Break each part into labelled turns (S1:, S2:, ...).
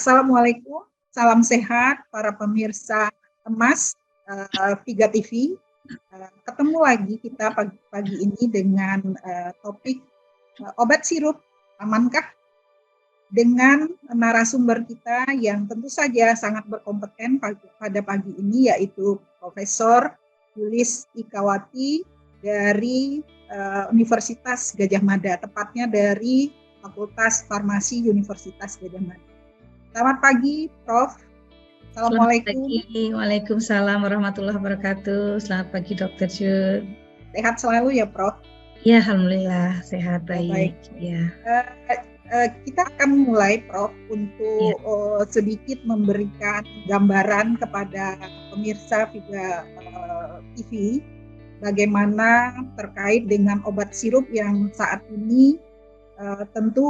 S1: Assalamualaikum, salam sehat para pemirsa emas Viga TV. Ketemu lagi kita pagi ini dengan topik obat sirup amankah, dengan narasumber kita yang tentu saja sangat berkompeten pada pagi ini, yaitu Profesor Yulis Ikawati dari Universitas Gadjah Mada, tepatnya dari Fakultas Farmasi Universitas Gadjah Mada. Selamat pagi, Prof. Assalamualaikum.
S2: Selamat pagi. Waalaikumsalam warahmatullahi wabarakatuh. Selamat pagi, Dr. Jud.
S1: Sehat selalu ya, Prof?
S2: Ya, alhamdulillah sehat, baik. Ya.
S1: Kita akan mulai, Prof, untuk sedikit memberikan gambaran kepada pemirsa Viga TV bagaimana terkait dengan obat sirup yang saat ini tentu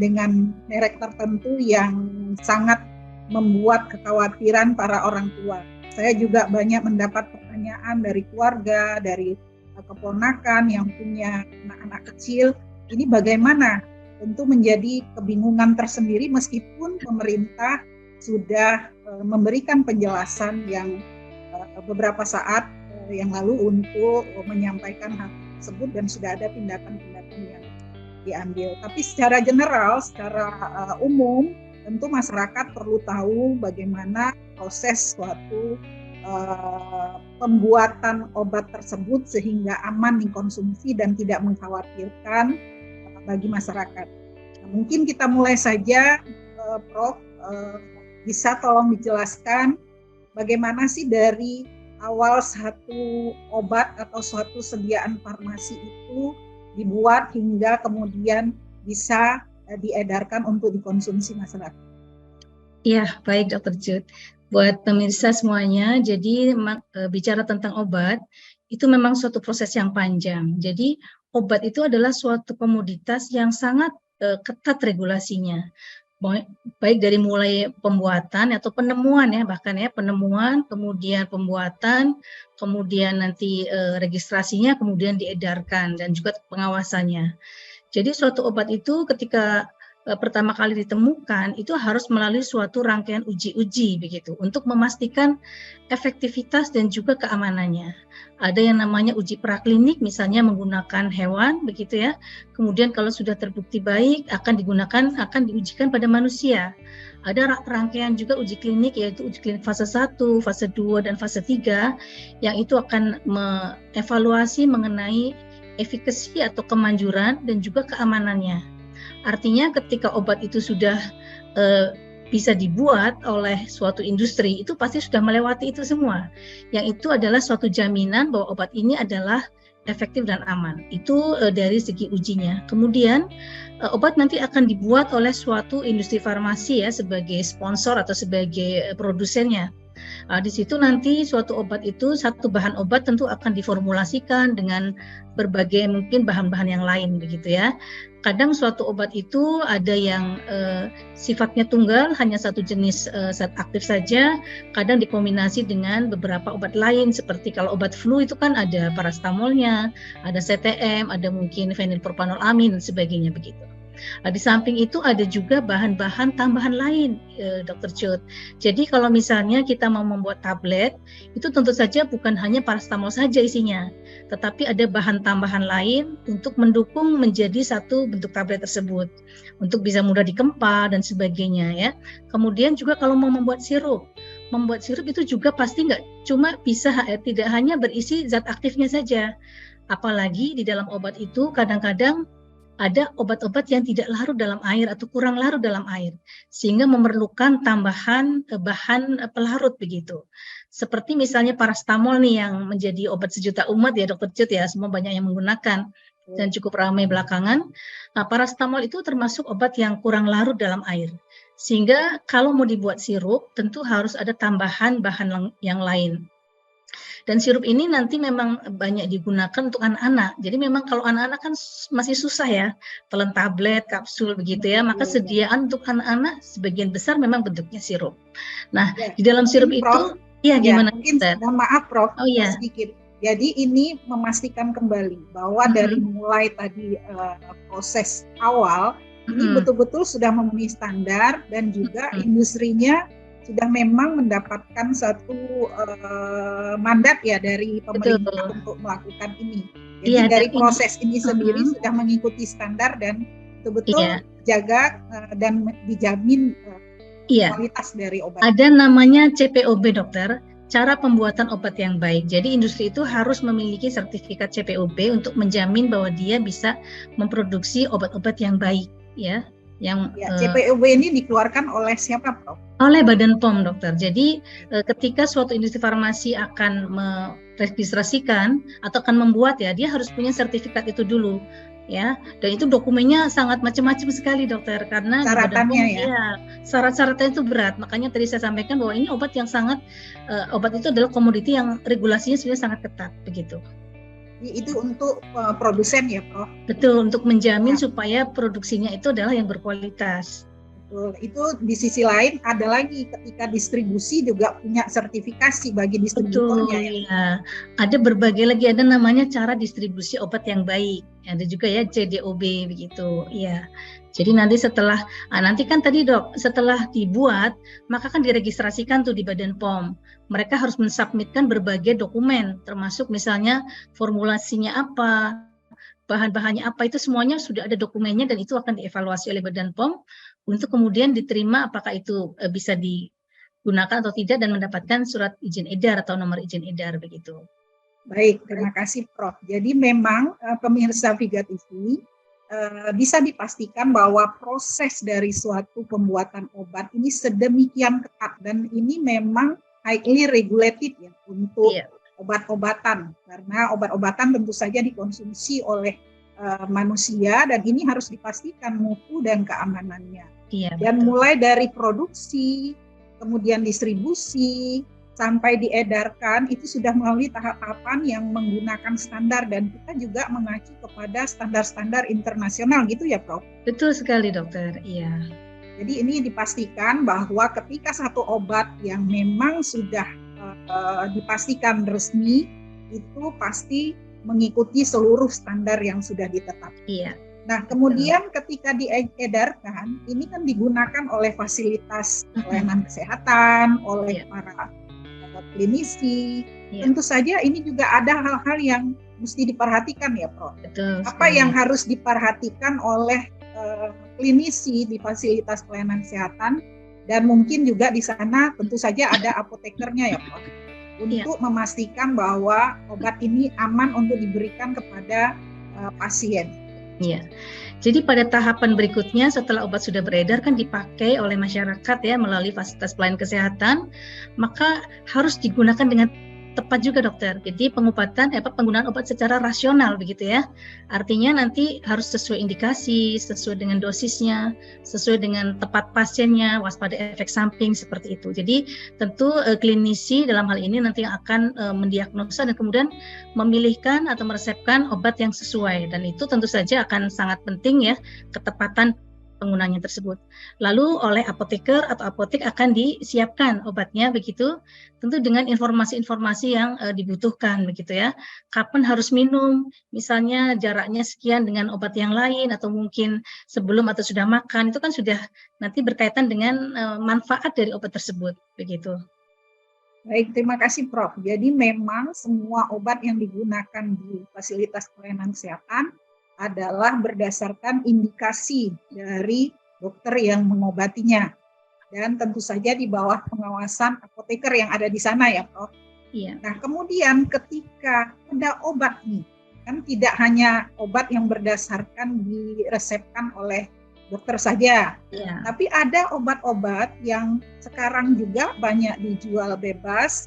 S1: dengan merek tertentu yang sangat membuat kekhawatiran para orang tua. Saya juga banyak mendapat pertanyaan dari keluarga, dari keponakan yang punya anak-anak kecil. Ini bagaimana? Tentu menjadi kebingungan tersendiri meskipun pemerintah sudah memberikan penjelasan yang beberapa saat yang lalu untuk menyampaikan hal tersebut dan sudah ada tindakan-tindakan yang diambil. Tapi secara general, secara umum, tentu masyarakat perlu tahu bagaimana proses suatu pembuatan obat tersebut sehingga aman dikonsumsi dan tidak mengkhawatirkan bagi masyarakat. Nah, mungkin kita mulai saja, Prof. Bisa tolong dijelaskan bagaimana sih dari awal satu obat atau suatu sediaan farmasi itu dibuat hingga kemudian bisa diedarkan untuk dikonsumsi masyarakat.
S2: Ya, baik Dr. Jud. Buat pemirsa semuanya, jadi bicara tentang obat, itu memang suatu proses yang panjang. Jadi obat itu adalah suatu komoditas yang sangat ketat regulasinya. Baik dari mulai pembuatan atau penemuan ya, bahkan ya penemuan, kemudian pembuatan, kemudian nanti registrasinya, kemudian diedarkan dan juga pengawasannya. Jadi suatu obat itu ketika pertama kali ditemukan itu harus melalui suatu rangkaian uji-uji begitu untuk memastikan efektivitas dan juga keamanannya. Ada yang namanya uji praklinik, misalnya menggunakan hewan begitu ya. Kemudian kalau sudah terbukti baik akan diujikan pada manusia. Ada rangkaian juga uji klinik, yaitu uji klinik fase 1, fase 2 dan fase 3 yang itu akan mengevaluasi mengenai efikasi atau kemanjuran dan juga keamanannya. Artinya ketika obat itu sudah bisa dibuat oleh suatu industri, itu pasti sudah melewati itu semua. Yang itu adalah suatu jaminan bahwa obat ini adalah efektif dan aman. Itu dari segi ujinya. Kemudian obat nanti akan dibuat oleh suatu industri farmasi ya sebagai sponsor atau sebagai produsennya. Di situ nanti suatu obat itu, satu bahan obat tentu akan diformulasikan dengan berbagai mungkin bahan-bahan yang lain begitu ya. Kadang suatu obat itu ada yang sifatnya tunggal, hanya satu jenis zat aktif saja, kadang dikombinasi dengan beberapa obat lain, seperti kalau obat flu itu kan ada parastamolnya, ada CTM, ada mungkin fenilpropanolamin dan sebagainya begitu. Di samping itu ada juga bahan-bahan tambahan lain, Dr. Jud. Jadi kalau misalnya kita mau membuat tablet, itu tentu saja bukan hanya parastamol saja isinya, tetapi ada bahan tambahan lain untuk mendukung menjadi satu bentuk tablet tersebut, untuk bisa mudah dikempa dan sebagainya ya. Kemudian juga kalau mau membuat sirup itu juga pasti nggak cuma bisa tidak hanya berisi zat aktifnya saja, apalagi di dalam obat itu kadang-kadang ada obat-obat yang tidak larut dalam air atau kurang larut dalam air, sehingga memerlukan tambahan bahan pelarut begitu. Seperti misalnya parastamol nih yang menjadi obat sejuta umat ya Dr. Jud ya, semua banyak yang menggunakan dan cukup ramai belakangan. Nah, parastamol itu termasuk obat yang kurang larut dalam air, sehingga kalau mau dibuat sirup tentu harus ada tambahan bahan yang lain. Dan sirup ini nanti memang banyak digunakan untuk anak-anak. Jadi memang kalau anak-anak kan masih susah ya, telan tablet, kapsul begitu ya. Maka sediaan untuk anak-anak sebagian besar memang bentuknya sirup. Nah, di dalam sirup itu, gimana?
S1: Mungkin mohon maaf, Prof. Sedikit. Jadi ini memastikan kembali bahwa dari mulai tadi proses awal Ini betul-betul sudah memenuhi standar dan juga industrinya sudah memang mendapatkan satu mandat ya dari pemerintah untuk melakukan ini. Jadi
S2: Iya,
S1: dari proses ini sendiri sudah mengikuti standar dan betul-betul jaga dan dijamin kualitas dari obat.
S2: Ada namanya CPOB dokter, cara pembuatan obat yang baik. Jadi industri itu harus memiliki sertifikat CPOB untuk menjamin bahwa dia bisa memproduksi obat-obat yang baik, ya.
S1: CPOB ini dikeluarkan oleh siapa, Prof?
S2: Oleh Badan POM, dokter. Jadi ketika suatu industri farmasi akan meregistrasikan atau akan membuat, ya, dia harus punya sertifikat itu dulu, ya. Dan itu dokumennya sangat macam-macam sekali, dokter, karena di Badan POM syarat-syaratnya itu berat. Makanya tadi saya sampaikan bahwa ini obat yang sangat obat itu adalah komoditi yang regulasinya sebenarnya sangat ketat, begitu.
S1: Itu untuk produsen ya, Prof?
S2: Betul, untuk menjamin supaya produksinya itu adalah yang berkualitas.
S1: Betul. Itu di sisi lain ada lagi ketika distribusi juga punya sertifikasi bagi distributornya.
S2: Betul, ya. Ada berbagai lagi, ada namanya cara distribusi obat yang baik. Ada juga ya CDOB begitu, ya. Jadi nanti nanti kan tadi dok, setelah dibuat maka kan diregistrasikan tuh di Badan POM. Mereka harus mensubmitkan berbagai dokumen, termasuk misalnya formulasinya apa, bahan-bahannya apa, itu semuanya sudah ada dokumennya dan itu akan dievaluasi oleh Badan POM untuk kemudian diterima apakah itu bisa digunakan atau tidak dan mendapatkan surat izin edar atau nomor izin edar begitu.
S1: Baik, terima kasih Prof. Jadi memang pemirsa Viga TV bisa dipastikan bahwa proses dari suatu pembuatan obat ini sedemikian ketat dan ini memang highly regulated ya untuk obat-obatan, karena obat-obatan tentu saja dikonsumsi oleh manusia dan ini harus dipastikan mutu dan keamanannya. Dan mulai dari produksi, kemudian distribusi, sampai diedarkan itu sudah melalui tahap-tahapan yang menggunakan standar dan kita juga mengacu kepada standar-standar internasional gitu ya, Prof?
S2: Betul sekali, dokter. Iya.
S1: Jadi ini dipastikan bahwa ketika satu obat yang memang sudah dipastikan resmi itu pasti mengikuti seluruh standar yang sudah ditetapkan.
S2: Iya.
S1: Nah, kemudian ketika diedarkan, ini kan digunakan oleh fasilitas pelayanan kesehatan, oleh para klinisi. Tentu saja ini juga ada hal-hal yang mesti diperhatikan ya, Prof. Apa yang harus diperhatikan oleh klinisi di fasilitas pelayanan kesehatan dan mungkin juga di sana tentu saja ada apotekernya ya, Prof. Untuk memastikan bahwa obat ini aman untuk diberikan kepada pasien.
S2: Iya. Jadi pada tahapan berikutnya setelah obat sudah beredar kan dipakai oleh masyarakat ya melalui fasilitas pelayanan kesehatan, maka harus digunakan dengan tepat juga dokter. Jadi penggunaan obat secara rasional begitu ya. Artinya nanti harus sesuai indikasi, sesuai dengan dosisnya, sesuai dengan tepat pasiennya, waspada efek samping seperti itu. Jadi tentu klinisi dalam hal ini nanti yang akan mendiagnosa dan kemudian memilihkan atau meresepkan obat yang sesuai dan itu tentu saja akan sangat penting ya ketepatan penggunanya tersebut. Lalu oleh apoteker atau apotek akan disiapkan obatnya begitu, tentu dengan informasi-informasi yang dibutuhkan begitu ya. Kapan harus minum, misalnya jaraknya sekian dengan obat yang lain atau mungkin sebelum atau sudah makan, itu kan sudah nanti berkaitan dengan manfaat dari obat tersebut begitu.
S1: Baik, terima kasih Prof. Jadi memang semua obat yang digunakan di fasilitas pelayanan kesehatan adalah berdasarkan indikasi dari dokter yang mengobatinya dan tentu saja di bawah pengawasan apoteker yang ada di sana ya, Prof.
S2: Iya.
S1: Nah, kemudian ketika ada obat nih, kan tidak hanya obat yang berdasarkan diresepkan oleh dokter saja, tapi ada obat-obat yang sekarang juga banyak dijual bebas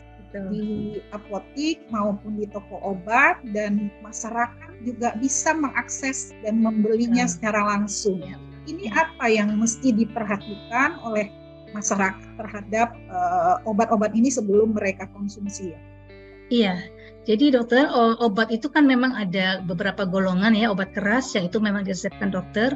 S1: di apotik maupun di toko obat dan masyarakat juga bisa mengakses dan membelinya secara langsung. Ini apa yang mesti diperhatikan oleh masyarakat terhadap obat-obat ini sebelum mereka konsumsi ya?
S2: Iya, jadi dokter obat itu kan memang ada beberapa golongan ya, obat keras yang itu memang diresepkan dokter,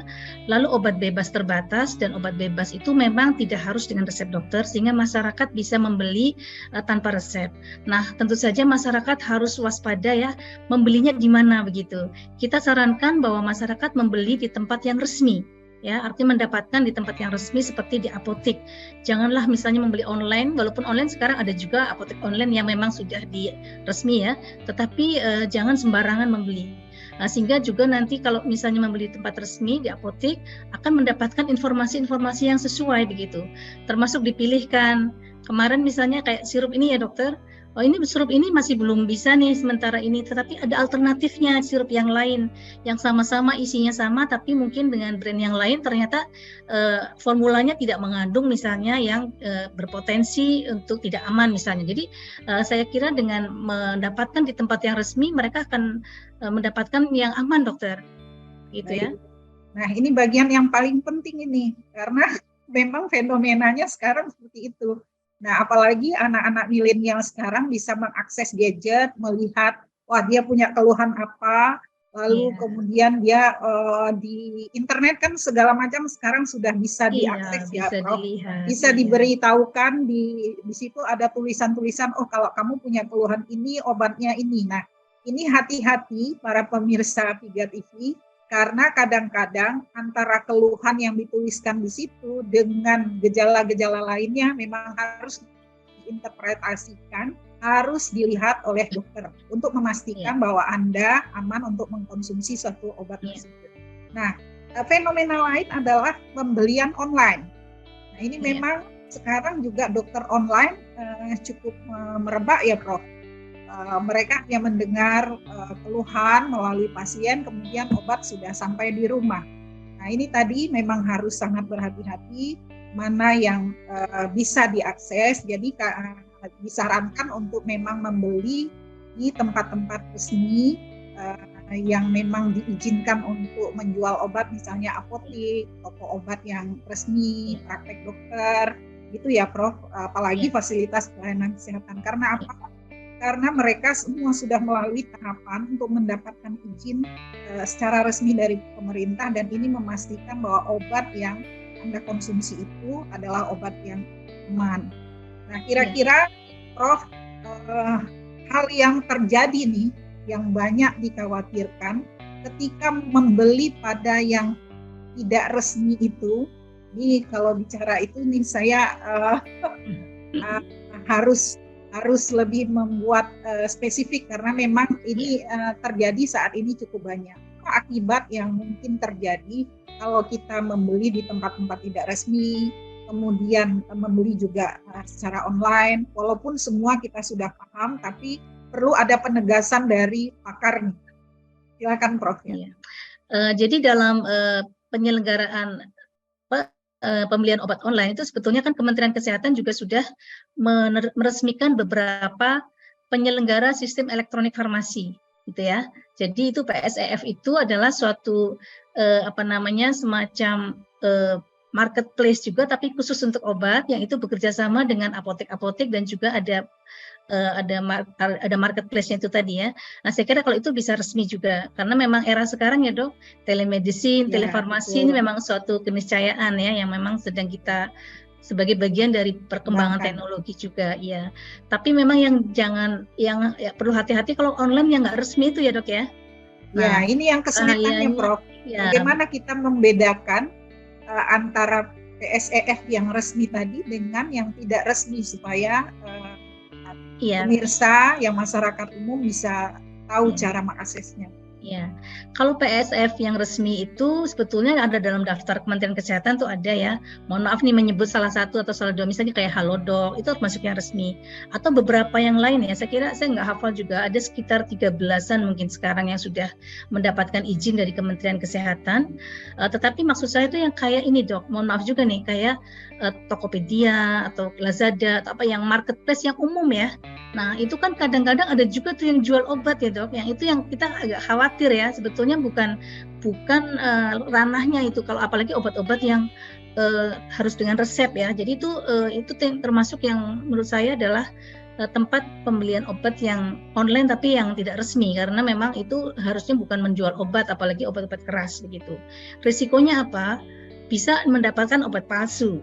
S2: lalu obat bebas terbatas dan obat bebas itu memang tidak harus dengan resep dokter sehingga masyarakat bisa membeli tanpa resep. Nah tentu saja masyarakat harus waspada ya, membelinya di mana begitu. Kita sarankan bahwa masyarakat membeli di tempat yang resmi. ya, artinya mendapatkan di tempat yang resmi seperti di apotek. Janganlah misalnya membeli online, walaupun online sekarang ada juga apotek online yang memang sudah di resmi ya, tetapi jangan sembarangan membeli. Sehingga juga nanti kalau misalnya membeli tempat resmi di apotek akan mendapatkan informasi-informasi yang sesuai begitu, termasuk dipilihkan. Kemarin misalnya kayak sirup ini ya dokter, oh ini sirup ini masih belum bisa nih sementara ini, tetapi ada alternatifnya sirup yang lain yang sama-sama isinya sama tapi mungkin dengan brand yang lain ternyata formulanya tidak mengandung misalnya yang berpotensi untuk tidak aman misalnya. Jadi saya kira dengan mendapatkan di tempat yang resmi mereka akan mendapatkan yang aman dokter, gitu ya.
S1: Nah ini bagian yang paling penting ini karena memang fenomenanya sekarang seperti itu. Nah, apalagi anak-anak milenial sekarang bisa mengakses gadget, melihat, wah dia punya keluhan apa, lalu kemudian dia di internet kan segala macam sekarang sudah bisa diakses ya, Prof. Bisa diberitahukan di situ ada tulisan-tulisan, oh kalau kamu punya keluhan ini, obatnya ini. Nah, ini hati-hati para pemirsa Piga TV. Karena kadang-kadang antara keluhan yang dituliskan di situ dengan gejala-gejala lainnya memang harus diinterpretasikan, harus dilihat oleh dokter untuk memastikan bahwa Anda aman untuk mengkonsumsi suatu obat tersebut. Nah, fenomena lain adalah pembelian online. Nah, ini memang sekarang juga dokter online cukup merebak ya, Prof. Mereka hanya mendengar keluhan melalui pasien, kemudian obat sudah sampai di rumah. Nah ini tadi memang harus sangat berhati-hati mana yang bisa diakses. Jadi disarankan untuk memang membeli di tempat-tempat resmi yang memang diizinkan untuk menjual obat, misalnya apotek, toko obat yang resmi, praktek dokter, gitu ya Prof. Apalagi fasilitas pelayanan kesehatan. Karena apa? Karena mereka semua sudah melalui tahapan untuk mendapatkan izin secara resmi dari pemerintah dan ini memastikan bahwa obat yang Anda konsumsi itu adalah obat yang aman. Nah, kira-kira Prof, hal yang terjadi nih yang banyak dikhawatirkan ketika membeli pada yang tidak resmi itu. Ini kalau bicara itu nih saya harus lebih membuat spesifik karena memang ini terjadi saat ini cukup banyak. Akibat yang mungkin terjadi kalau kita membeli di tempat-tempat tidak resmi, kemudian membeli juga secara online, walaupun semua kita sudah paham, tapi perlu ada penegasan dari pakar nih. Silakan Prof. Ya.
S2: Jadi dalam penyelenggaraan pembelian obat online itu sebetulnya kan Kementerian Kesehatan juga sudah meresmikan beberapa penyelenggara sistem elektronik farmasi, gitu ya. Jadi itu PSEF itu adalah suatu semacam marketplace juga, tapi khusus untuk obat yang itu bekerja sama dengan apotek-apotek dan juga ada marketplace-nya itu tadi ya. Nah, saya kira kalau itu bisa resmi juga karena memang era sekarang ya, Dok, telemedicine, telefarmasi ini memang suatu keniscayaan ya yang memang sedang kita sebagai bagian dari perkembangan teknologi juga ya. Tapi memang yang perlu hati-hati kalau online yang nggak resmi itu ya, Dok ya.
S1: Nah, ini yang kesulitannya Prof. Bagaimana kita membedakan antara PSEF yang resmi tadi dengan yang tidak resmi supaya pemirsa yang masyarakat umum bisa tahu cara mengaksesnya.
S2: Ya, kalau PSF yang resmi itu sebetulnya ada dalam daftar Kementerian Kesehatan tuh ada ya. Mohon maaf nih menyebut salah satu atau salah dua, misalnya kayak Halodoc itu termasuk yang resmi. Atau beberapa yang lain ya. Saya kira saya nggak hafal juga. Ada sekitar 13-an mungkin sekarang yang sudah mendapatkan izin dari Kementerian Kesehatan. Tetapi maksud saya itu yang kayak ini Dok. Mohon maaf juga nih kayak Tokopedia atau Lazada atau apa yang marketplace yang umum ya. Nah itu kan kadang-kadang ada juga tuh yang jual obat ya Dok. Yang itu yang kita agak khawatir ya, sebetulnya bukan ranahnya itu kalau apalagi obat-obat yang harus dengan resep ya. Jadi itu termasuk yang menurut saya adalah tempat pembelian obat yang online tapi yang tidak resmi karena memang itu harusnya bukan menjual obat apalagi obat-obat keras begitu. Risikonya apa? Bisa mendapatkan obat palsu.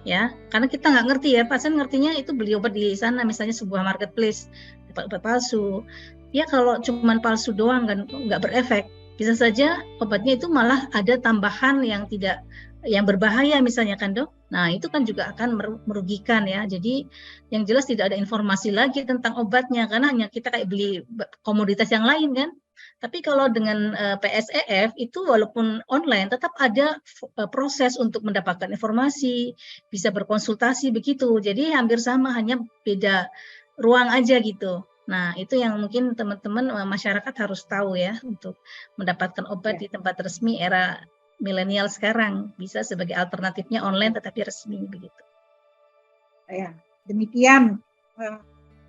S2: Ya, karena kita nggak ngerti ya, pasien ngertinya itu beli obat di sana, misalnya sebuah marketplace, obat palsu. Ya kalau cuma palsu doang kan nggak berefek. bisa saja obatnya itu malah ada tambahan yang berbahaya misalnya kan dok. Nah itu kan juga akan merugikan ya. Jadi yang jelas tidak ada informasi lagi tentang obatnya karena hanya kita kayak beli komoditas yang lain kan. Tapi kalau dengan PSEF itu walaupun online tetap ada proses untuk mendapatkan informasi, bisa berkonsultasi begitu. Jadi hampir sama, hanya beda ruang aja gitu. Nah, itu yang mungkin teman-teman masyarakat harus tahu ya untuk mendapatkan obat di tempat resmi era milenial sekarang, bisa sebagai alternatifnya online tetapi resmi begitu.
S1: Ya, demikian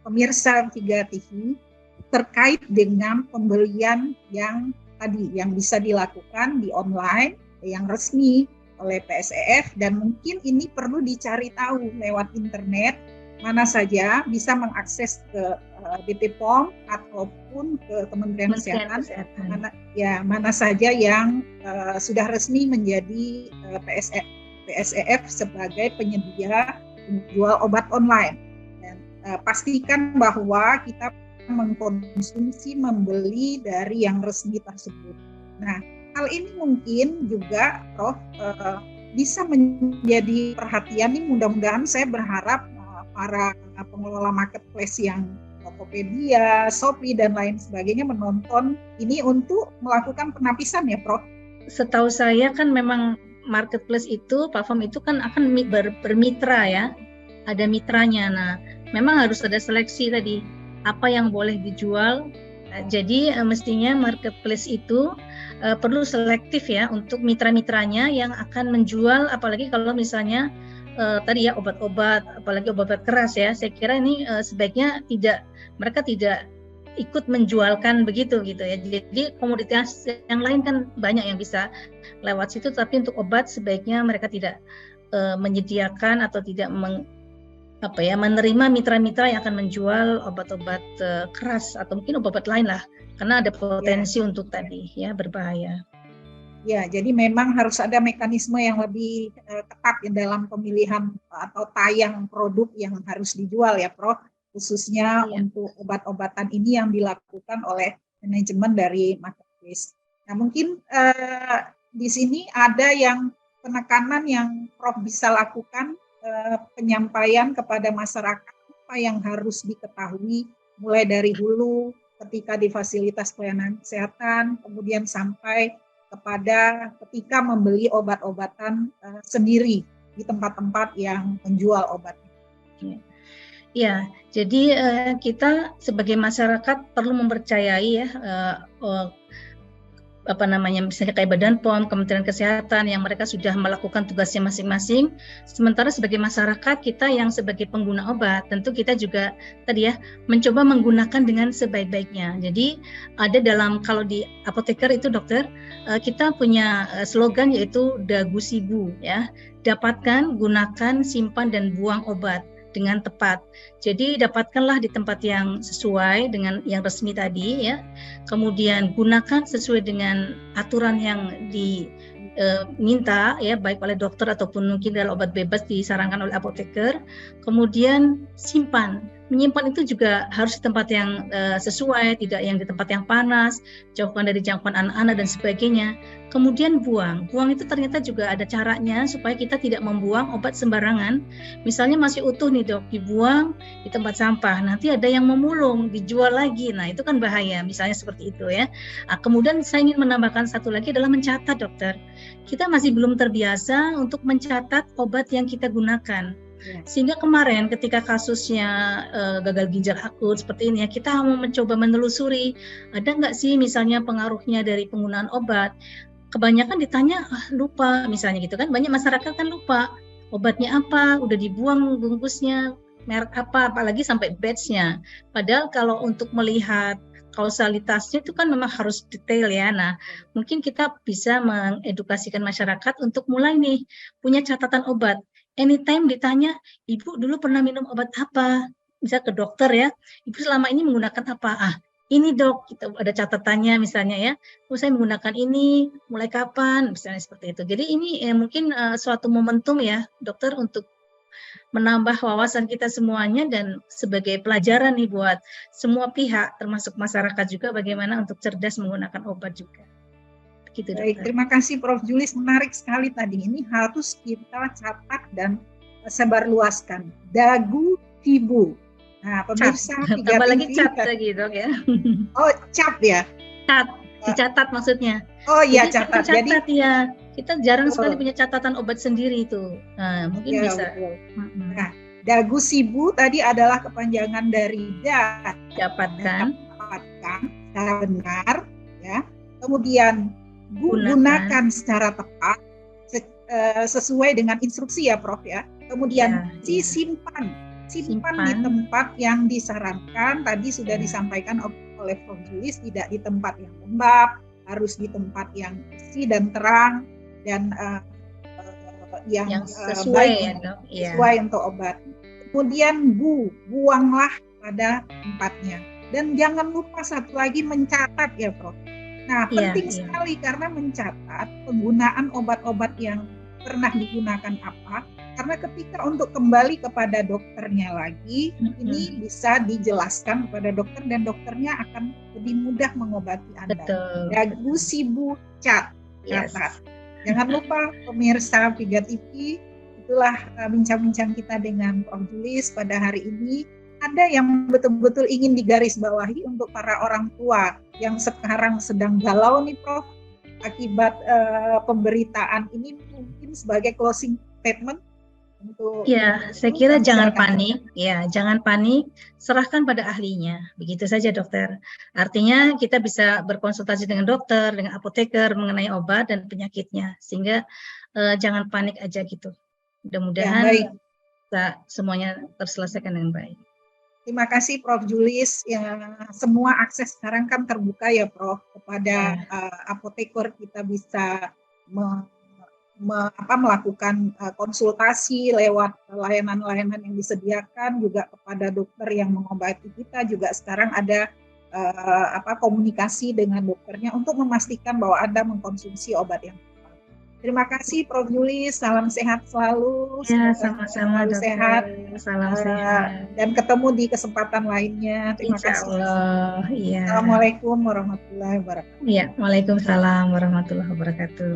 S1: pemirsa Viga TV terkait dengan pembelian yang tadi yang bisa dilakukan di online yang resmi oleh PSEF, dan mungkin ini perlu dicari tahu lewat internet mana saja bisa mengakses ke BP POM ataupun ke Kementerian Kesehatan. Mana saja yang sudah resmi menjadi PSEF sebagai penyedia menjual obat online. Dan pastikan bahwa kita mengkonsumsi, membeli dari yang resmi tersebut. Nah, hal ini mungkin juga Prof bisa menjadi perhatian nih, mudah-mudahan saya berharap para pengelola marketplace yang Tokopedia, Shopee dan lain sebagainya menonton ini untuk melakukan penapisan ya Prof.
S2: Setahu saya kan memang marketplace itu, platform itu kan akan bermitra ya, ada mitranya. Nah, memang harus ada seleksi tadi apa yang boleh dijual. Jadi mestinya marketplace itu perlu selektif ya untuk mitra-mitranya yang akan menjual, apalagi kalau misalnya tadi ya obat-obat, apalagi obat-obat keras ya. Saya kira ini sebaiknya mereka tidak ikut menjualkan begitu gitu ya. Jadi komoditas yang lain kan banyak yang bisa lewat situ, tapi untuk obat sebaiknya mereka tidak menyediakan atau tidak menerima mitra-mitra yang akan menjual obat-obat keras atau mungkin obat-obat lain lah, karena ada potensi untuk tadi ya berbahaya.
S1: Ya, jadi memang harus ada mekanisme yang lebih ketat dalam pemilihan atau tayang produk yang harus dijual ya Prof, khususnya untuk obat-obatan ini yang dilakukan oleh manajemen dari marketplace. Nah, mungkin di sini ada yang penekanan yang Prof bisa lakukan, penyampaian kepada masyarakat apa yang harus diketahui mulai dari hulu ketika di fasilitas pelayanan kesehatan, kemudian sampai kepada ketika membeli obat-obatan sendiri di tempat-tempat yang menjual obat.
S2: Ya, jadi kita sebagai masyarakat perlu mempercayai ya misalnya kayak Badan POM, Kementerian Kesehatan yang mereka sudah melakukan tugasnya masing-masing. Sementara sebagai masyarakat kita yang sebagai pengguna obat, tentu kita juga tadi ya mencoba menggunakan dengan sebaik-baiknya. Jadi ada kalau di apoteker itu dokter, kita punya slogan yaitu Dagu Sibu ya. Dapatkan, gunakan, simpan dan buang obat dengan tepat. Jadi dapatkanlah di tempat yang sesuai dengan yang resmi tadi ya. Kemudian gunakan sesuai dengan aturan yang diminta ya, baik oleh dokter ataupun mungkin dalam obat bebas disarankan oleh apoteker. Kemudian simpan. Menyimpan itu juga harus di tempat yang sesuai, tidak yang di tempat yang panas, jauhkan dari jangkauan anak-anak dan sebagainya. Kemudian buang itu ternyata juga ada caranya supaya kita tidak membuang obat sembarangan. Misalnya masih utuh nih dok, dibuang di tempat sampah, nanti ada yang memulung, dijual lagi, nah itu kan bahaya, misalnya seperti itu ya. Nah, kemudian saya ingin menambahkan satu lagi adalah mencatat dokter. Kita masih belum terbiasa untuk mencatat obat yang kita gunakan. Sehingga kemarin ketika kasusnya gagal ginjal akut seperti ini ya, kita mau mencoba menelusuri ada nggak sih misalnya pengaruhnya dari penggunaan obat. Kebanyakan ditanya lupa misalnya gitu kan, banyak masyarakat kan lupa obatnya apa, udah dibuang bungkusnya, merek apa, apalagi sampai batch-nya. Padahal kalau untuk melihat kausalitasnya itu kan memang harus detail ya. Nah, mungkin kita bisa mengedukasikan masyarakat untuk mulai nih punya catatan obat. Anytime ditanya, ibu dulu pernah minum obat apa? Bisa ke dokter ya, ibu selama ini menggunakan apa? Ini dok, kita ada catatannya misalnya ya. Saya menggunakan ini, mulai kapan? Misalnya seperti itu. Jadi ini mungkin suatu momentum ya, dokter, untuk menambah wawasan kita semuanya dan sebagai pelajaran nih buat semua pihak, termasuk masyarakat juga, bagaimana untuk cerdas menggunakan obat juga. Gitu,
S1: Baik,
S2: dokter.
S1: terima kasih Prof. Julis, menarik sekali tadi. Ini harus kita catat dan sebarluaskan. Dagu Fibu. Nah,
S2: Cat,
S1: pemirsa Tiga
S2: tambah lagi
S1: TV.
S2: cat lagi, dok ya.
S1: Oh, cap ya.
S2: Cat, dicatat maksudnya.
S1: Oh iya,
S2: Jadi
S1: catat. Jadi
S2: catat ya. Kita jarang sekali
S1: betul.
S2: punya catatan obat sendiri itu. Nah, mungkin
S1: Ya,
S2: bisa.
S1: betul. Nah, Dagu Sibu tadi adalah kepanjangan dari
S2: Dapatkan,
S1: dapatkan secara benar, ya. Kemudian
S2: gunakan,
S1: gunakan secara tepat sesuai dengan instruksi ya, Prof ya. Kemudian
S2: ya.
S1: simpan di tempat yang disarankan. Tadi sudah disampaikan oleh Prof Julis, tidak di tempat yang lembab, harus di tempat yang bersih dan terang dan yang
S2: sesuai
S1: baik
S2: ya,
S1: untuk,
S2: dok.
S1: sesuai untuk obat. Kemudian buanglah pada tempatnya. Dan jangan lupa satu lagi, mencatat ya, Prof. Nah, penting sekali karena mencatat penggunaan obat-obat yang pernah digunakan apa, karena ketika untuk kembali kepada dokternya lagi, ini bisa dijelaskan kepada dokter dan dokternya akan lebih mudah mengobati Anda.
S2: Betul.
S1: Dagu Sibu Cat. Catat. Jangan lupa pemirsa Tiga TV, itulah bincang-bincang kita dengan Prof Julis pada hari ini. Ada yang betul-betul ingin digarisbawahi untuk para orang tua yang sekarang sedang galau nih, Prof, akibat pemberitaan ini, mungkin sebagai closing statement untuk
S2: saya kira jangan panik, jangan panik, serahkan pada ahlinya, begitu saja, dokter. Artinya kita bisa berkonsultasi dengan dokter, dengan apoteker mengenai obat dan penyakitnya, sehingga jangan panik aja gitu. Mudah-mudahan semuanya terselesaikan dengan baik.
S1: Terima kasih Prof Julis. Semua akses sekarang kan terbuka ya, Prof, kepada apoteker. Kita bisa melakukan konsultasi lewat layanan-layanan yang disediakan, juga kepada dokter yang mengobati kita. Juga sekarang ada komunikasi dengan dokternya untuk memastikan bahwa Anda mengkonsumsi obat yang tepat. Terima kasih Prof Julis, salam sehat selalu.
S2: Sama-sama,
S1: selalu sehat.
S2: Salam sehat.
S1: Dan ketemu di kesempatan lainnya. Terima kasih.
S2: Allah,
S1: Assalamualaikum warahmatullahi wabarakatuh.
S2: Waalaikumsalam warahmatullahi wabarakatuh.